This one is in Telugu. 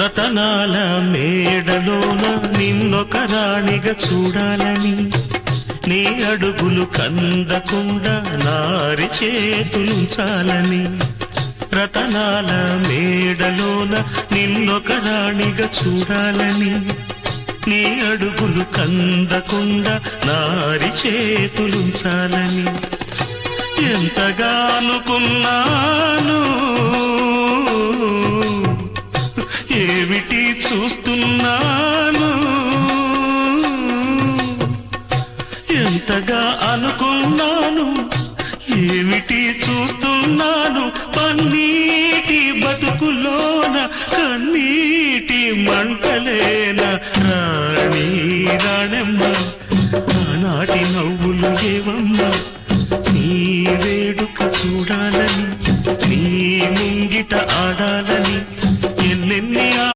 రతనాల మేడలోన నిన్నొక రాణిగా చూడాలని, నీ అడుగులు కందకుండా నారి చేతులుంచాలని. రతనాల మేడలోన నిన్నొక రాణిగా చూడాలని, నీ అడుగులు కందకుండా నారి చేతులుంచాలని. ఎంతగా అనుకున్నాను, ఏమిటి చూస్తున్నాను. ఎంతగా అనుకున్నాను, ఏమిటి చూస్తున్నాను. పన్నీటి బతుకులోన కన్నీటి మంటలేన రాణి రాణమ్మ, ఆనాటి నవ్వులు ఏవమ్మ.